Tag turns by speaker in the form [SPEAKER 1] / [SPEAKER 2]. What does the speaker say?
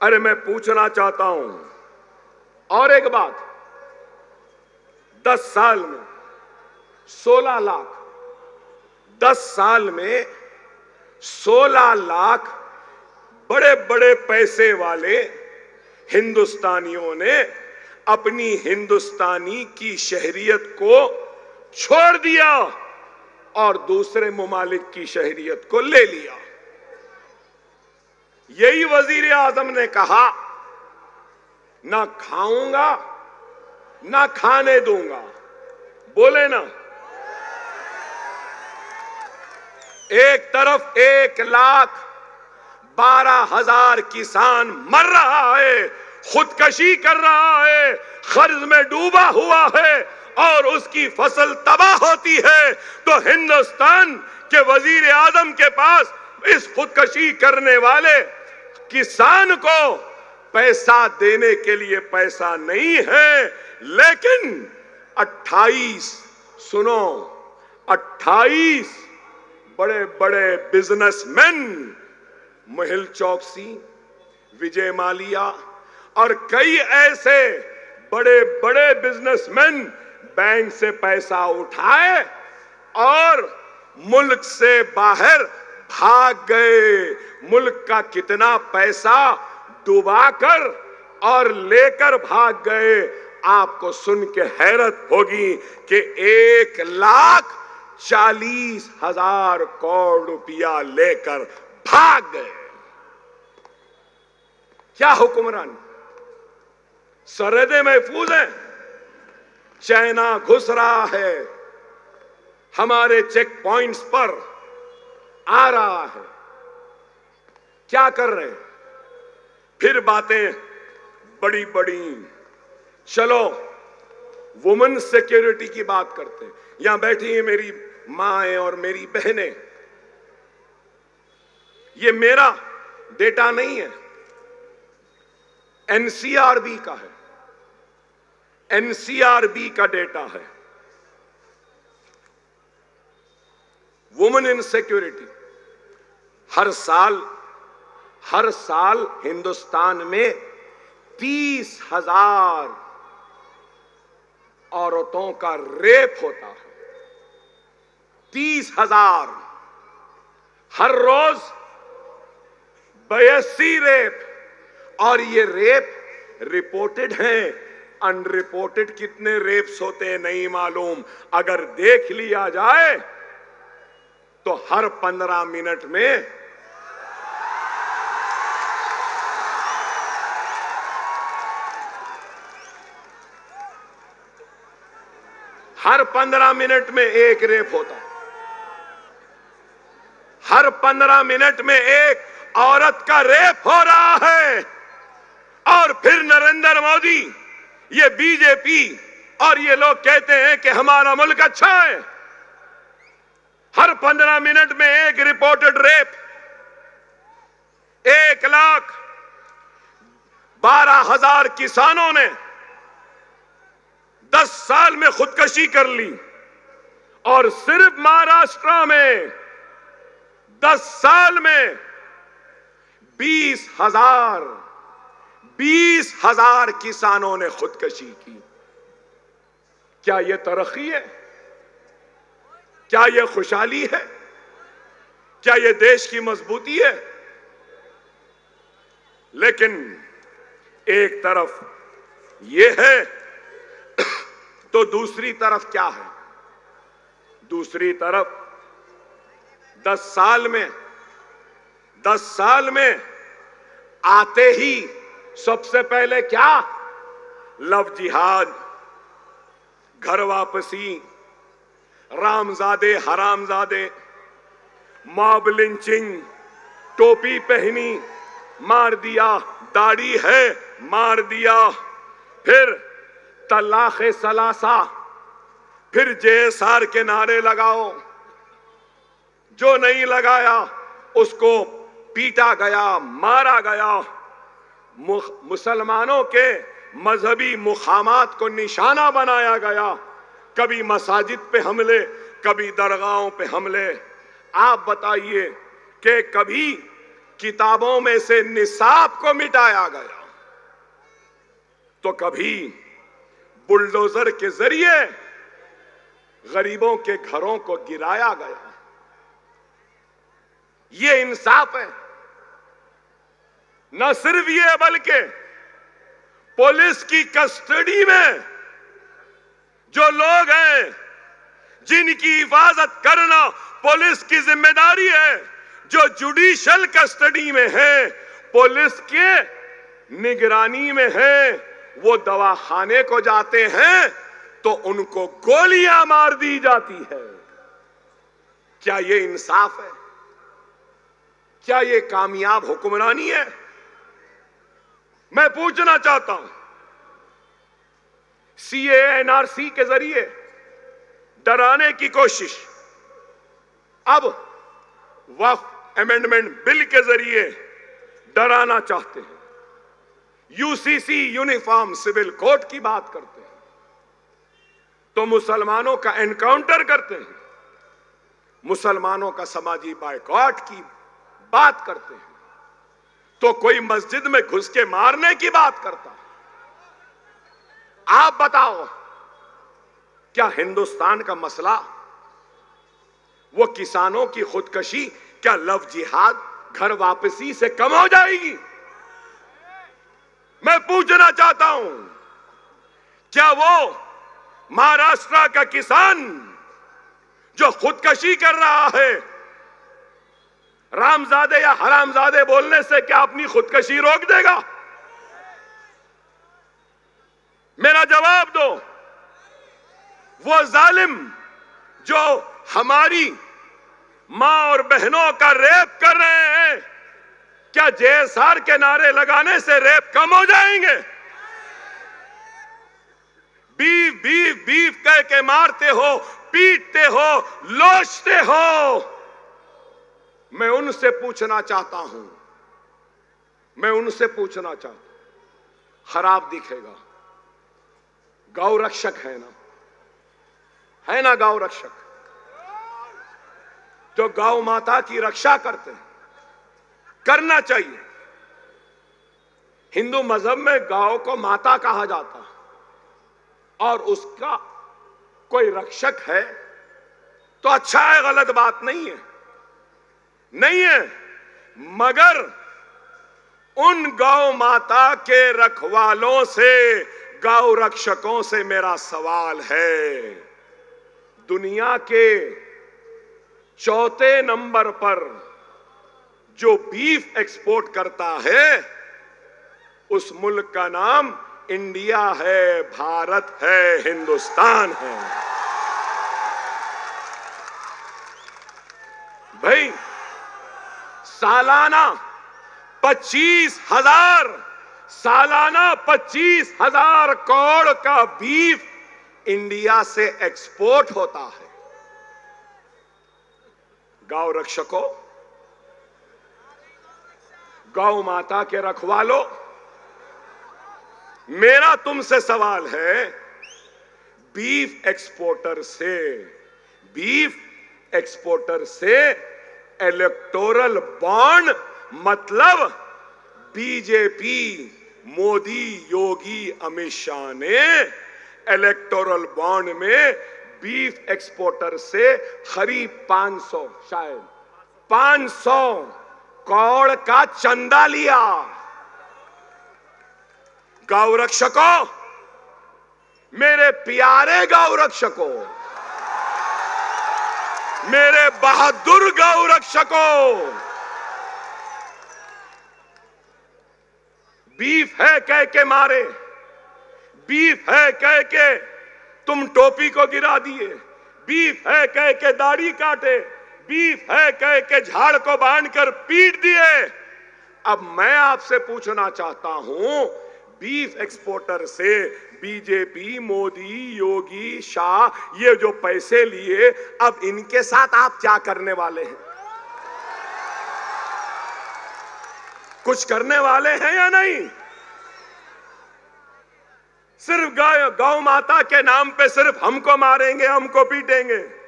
[SPEAKER 1] अरे मैं पूछना चाहता हूं और एक बात, 10 साल में 16 लाख, 10 साल में 16 लाख बड़े बड़े पैसे वाले हिंदुस्तानियों ने अपनी हिंदुस्तानी की शहरियत को छोड़ दिया और दूसरे ममालिक की शहरियत को ले लिया। यही वजीर आजम ने कहा, ना खाऊंगा ना खाने दूंगा। बोले ना, एक तरफ 1,12,000 किसान मर रहा है, खुदकशी कर रहा है, कर्ज में डूबा हुआ है और उसकी फसल तबाह होती है, तो हिंदुस्तान के वजीर आजम के पास इस खुदकशी करने वाले किसान को पैसा देने के लिए पैसा नहीं है। लेकिन 28 बड़े बड़े बिजनेसमैन, मेहुल चोकसी, विजय माल्या और कई ऐसे बड़े बड़े बिजनेसमैन बैंक से पैसा उठाए और मुल्क से बाहर भाग गए। मुल्क का कितना पैसा डुबाकर और लेकर भाग गए, आपको सुन के हैरत होगी कि 1,40,000 करोड़ रुपया लेकर भाग गए। क्या हुक्मरान, सरहदें महफूज हैं, चाइना घुस रहा है, हमारे चेक पॉइंट्स पर आ रहा है, क्या कर रहे हैं? फिर बातें बड़ी बड़ी। चलो वुमेन सिक्योरिटी की बात करते हैं। यहां बैठी है मेरी मां और मेरी बहनें, ये मेरा डेटा नहीं है, एनसीआरबी का है, एनसीआरबी का डेटा है। वुमेन इन सिक्योरिटी, हर साल हिंदुस्तान में 30,000 औरतों का रेप होता है। 30,000 हर रोज 82 रेप, और ये रेप रिपोर्टेड हैं, अनरिपोर्टेड कितने रेप्स होते हैं नहीं मालूम। अगर देख लिया जाए तो हर 15 मिनट में एक रेप होता है। हर 15 मिनट में एक औरत का रेप हो रहा है। और फिर नरेंद्र मोदी, ये बीजेपी और ये लोग कहते हैं कि हमारा मुल्क अच्छा है। हर 15 मिनट में एक रिपोर्टेड रेप। 1,12,000 किसानों ने 10 साल में खुदकशी कर ली, और सिर्फ महाराष्ट्र में 10 साल में 20,000 किसानों ने खुदकशी की। क्या यह तरक्की है? क्या यह खुशहाली है? क्या यह देश की मजबूती है? लेकिन एक तरफ यह है तो दूसरी तरफ क्या है? दूसरी तरफ 10 साल में आते ही सबसे पहले क्या? लव जिहाद, घर वापसी, रामजादे हरामजादे, मॉब लिंचिंग, टोपी पहनी मार दिया, दाढ़ी है मार दिया, फिर तलाक़े सलासा, फिर जेएसआर के नारे लगाओ, जो नहीं लगाया उसको पीटा गया, मारा गया। मुसलमानों के मजहबी मुकामात को निशाना बनाया गया। कभी मसाजिद पे हमले, कभी दरगाहों पे हमले। आप बताइए कि कभी किताबों में से निसाब को मिटाया गया, तो कभी बुलडोजर के जरिए गरीबों के घरों को गिराया गया। ये इंसाफ है। न सिर्फ ये, बल्कि पुलिस की कस्टडी में जो लोग हैं जिनकी हिफाजत करना पुलिस की जिम्मेदारी है, जो जुडिशियल कस्टडी में है, पुलिस के निगरानी में है, वो दवाखाने को जाते हैं तो उनको गोलियां मार दी जाती है। क्या ये इंसाफ है? क्या ये कामयाब हुक्मरानी है? मैं पूछना चाहता हूं, सीए एनआरसी के जरिए डराने की कोशिश, अब वक्फ अमेंडमेंट बिल के जरिए डराना चाहते हैं, यूसीसी यूनिफॉर्म सिविल कोड की बात करते हैं, तो मुसलमानों का एनकाउंटर करते हैं, मुसलमानों का समाजी बायकॉट की बात करते हैं, तो कोई मस्जिद में घुस के मारने की बात करता है। आप बताओ, क्या हिंदुस्तान का मसला वो किसानों की खुदकशी, क्या लव जिहाद, घर वापसी से कम हो जाएगी? मैं पूछना चाहता हूं, क्या वो महाराष्ट्र का किसान जो खुदकशी कर रहा है, रामजादे या हरामजादे बोलने से क्या अपनी खुदकशी रोक देगा? मेरा जवाब दो। वो जालिम जो हमारी मां और बहनों का रेप कर रहे हैं, क्या जेएसआर के नारे लगाने से रेप कम हो जाएंगे? बीफ बीफ बीफ कह के मारते हो, पीटते हो, लोचते हो। मैं उनसे पूछना चाहता हूं, खराब दिखेगा, गौ रक्षक है ना गौ रक्षक, जो गौ माता की रक्षा करते हैं, करना चाहिए। हिंदू मजहब में गौ को माता कहा जाता है और उसका कोई रक्षक है तो अच्छा है, गलत बात नहीं है, मगर उन गौ माता के रखवालों से, गौ रक्षकों से मेरा सवाल है। दुनिया के चौथे नंबर पर जो बीफ एक्सपोर्ट करता है, उस मुल्क का नाम इंडिया है, भारत है, हिंदुस्तान है। भाई, सालाना 25,000 करोड़ का बीफ इंडिया से एक्सपोर्ट होता है। गौ रक्षकों, गौ माता के रखवालों, मेरा तुमसे सवाल है, बीफ एक्सपोर्टर से इलेक्टोरल बॉन्ड, मतलब बीजेपी, मोदी, योगी, अमित शाह ने इलेक्टोरल बॉन्ड में बीफ एक्सपोर्टर से करीब 500 करोड़ का चंदा लिया। गौ रक्षकों, मेरे प्यारे गौ रक्षकों, मेरे बहादुर गौ रक्षकों, बीफ है कह के मारे, बीफ है कह के तुम टोपी को गिरा दिए, बीफ है कह के दाढ़ी काटे, बीफ है कह के झाड़ को बांधकर पीट दिए। अब मैं आपसे पूछना चाहता हूं, बीफ एक्सपोर्टर से बीजेपी, मोदी, योगी, शाह, ये जो पैसे लिए, अब इनके साथ आप क्या करने वाले हैं? कुछ करने वाले हैं या नहीं? सिर्फ गौ माता के नाम पे सिर्फ हमको मारेंगे, हमको पीटेंगे।